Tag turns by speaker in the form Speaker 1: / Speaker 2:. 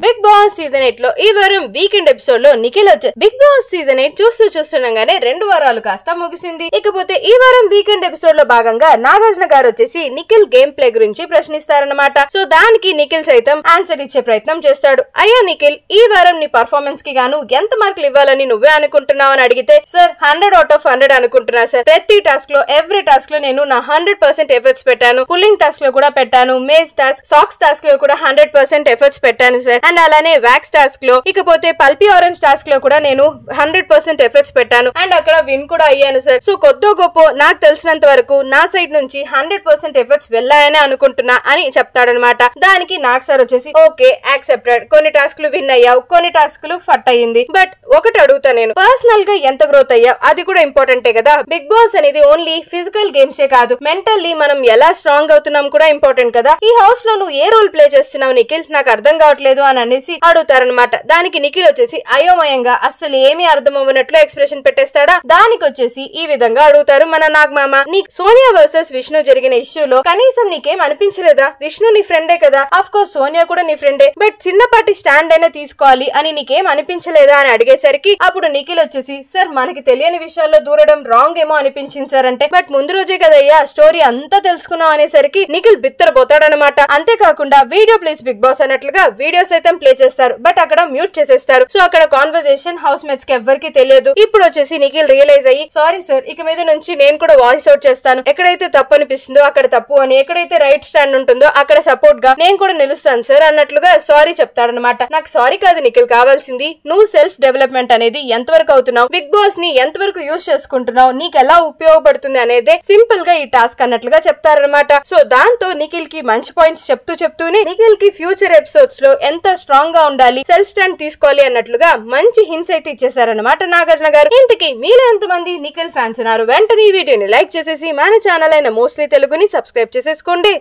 Speaker 1: Big boss season 8 లో ఈ వారం వీకెండ్ ఎపిసోడ్ లో నిఖిల్ వచ్చారు. బిగ్ బాస్ సీజన్ 8 చూస్తుండగానే 2 వారాలు కాస్త ముగిసింది. ఇకపోతే ఈ వారం వీకెండ్ ఎపిసోడ్ లో భాగంగా నాగార్జున గారు వచ్చేసి నిఖిల్ గేమ్ ప్లే గురించి ప్రశ్నిస్తారన్నమాట. సో దానికి నిఖిల్ సైతం ఆన్సర్ ఇచ్చే ప్రయత్నం చేస్తాడు. అయ్యా నిఖిల్, ఈ వారం నీ పర్ఫార్మెన్స్ కి గాను ఎంత మార్కులు ఇవ్వాలని నువ్వే అనుకుంటున్నావు అని అడిగితే, సార్ 100/100 అనుకుంటున్నా సార్. ప్రతి టాస్క్ లో ఎవ్రీ టాస్క్ లో నేను నా 100% ఎఫర్ట్స్ పెట్టాను. పుల్లింగ్ టాస్క్ లో కూడా పెట్టాను, మేజ్ టాస్క్, సాక్స్ టాస్క్ లో కూడా 100% ఎఫర్ట్స్ పెట్టాను సార్. అండ్ అలానే వ్యాక్స్ టాస్క్ లో, ఇకపోతే పల్పీ ఆరెంజ్ టాస్క్ లో కూడా నేను 100% ఎఫర్ట్స్ పెట్టాను అండ్ అక్కడ విన్ కూడా అయ్యాను సార్. సో కొద్దో గొప్ప నాకు తెలిసినంత వరకు నా సైడ్ నుంచి 100% ఎఫర్ట్స్ వెళ్ళాయని అనుకుంటున్నా అని చెప్తాడనమాట. దానికి నాకు సార్ వచ్చేసి ఓకే యాక్సెప్టెడ్, కొన్ని టాస్క్లు విన్ అయ్యావు, కొన్ని టాస్క్లు ఫట్ అయ్యింది. బట్ ఒకటి అడుగుతా, నేను పర్సనల్ గా ఎంత గ్రోత్ అయ్యావు అది కూడా ఇంపార్టెంటే కదా. బిగ్ బాస్ అనేది ఓన్లీ ఫిజికల్ గేమ్సే కాదు, మెంటల్లీ మనం ఎలా స్ట్రాంగ్ అవుతున్నాం కూడా ఇంపార్టెంట్ కదా. ఈ హౌస్ లో నువ్వు ఏ రోల్ ప్లే చేస్తున్నావు నిఖిల్, నాకు అర్థం కావట్లేదు అని అనేసి అడుగుతారనమాట. దానికి నిఖిల్ వచ్చేసి అయోమయంగా అస్సలు ఏమీ అర్థం అవ్వనట్లు ఎక్స్ప్రెషన్ పెట్టేస్తాడా. దానికి వచ్చేసి ఈ విధంగా అడుగుతారు మన నాగమామ, నీ సోనియా వర్సెస్ విష్ణు జరిగిన ఇష్యూలో కనీసం నీకేం అనిపించలేదా? విష్ణు నీ ఫ్రెండే కదా, ఆఫ్ కోర్స్ సోనియా కూడా నీ ఫ్రెండే, బట్ చిన్నపాటి స్టాండ్ అయినా తీసుకోవాలి అని నీకేం అనిపించలేదా అని అడిగేసరికి అప్పుడు నిఖిల్ వచ్చేసి, సార్ మనకి తెలియని విషయాల్లో దూరడం రాంగ్ ఏమో అనిపించింది సార్ అంటే, బట్ ముందు రోజే కదయ్యా స్టోరీ అంతా తెలుసుకున్నాం అనేసరికి నిఖిల్ బిత్తరపోతాడనమాట. అంతేకాకుండా వీడియో ప్లీజ్ బిగ్ బాస్ అన్నట్లుగా వీడియో సైతం ప్లే చేస్తారు, బట్ అక్కడ మ్యూట్ చేసేస్తారు. సో అక్కడ కాన్వర్జేషన్ హౌస్ మేట్స్ కి ఎవ్వరికి తెలియదు. ఇప్పుడు వచ్చేసి నిఖిల్ రియలైజ్ అయ్యి, సారీ సార్, ఇక మీద నుంచి నేను కూడా వాయిస్ అవుట్ చేస్తాను, ఎక్కడైతే తప్పు అనిపిస్తుందో అక్కడ తప్పు అని, ఎక్కడైతే రైట్ స్టాండ్ ఉంటుందో అక్కడ సపోర్ట్ గా నేను కూడా నిలుస్తాను సార్ అన్నట్లుగా సారీ చెప్తాడనమాట. నాకు సారీ కాదు నిఖిల్ కావాల్సింది, నువ్వు సెల్ఫ్ డెవలప్మెంట్ అనేది ఎంతవరకు అవుతున్నావు, బిగ్ బాస్ ని ఎంతవరకు యూజ్ చేసుకుంటున్నావు, నీకు ఎలా ఉపయోగపడుతుంది అనేది సింపుల్ గా ఈ టాస్క్ అన్నట్లుగా చెప్తారనమాట. సో దాంతో నిఖిల్ కి మంచి పాయింట్స్ చెప్తూనే నిఖిల్ కి ఫ్యూచర్ ఎపిసోడ్స్ లో ఎంత స్ట్రాంగ్ గా ఉండాలి, సెల్ఫ్ స్టాండ్ తీసుకోవాలి అన్నట్లుగా మంచి హింట్స్ అయితే ఇచ్చేసారనమాట నాగార్జున గారు. ఇంతకీ మీలో ఎంతమంది నిఖిల్ ఫ్యాన్స్ ఉన్నారు? వెంటనే ఈ వీడియోని లైక్ చేసేసి మన ఛానల్ అయిన మోస్ట్లీ తెలుగుని సబ్స్క్రైబ్ చేసేసుకోండి.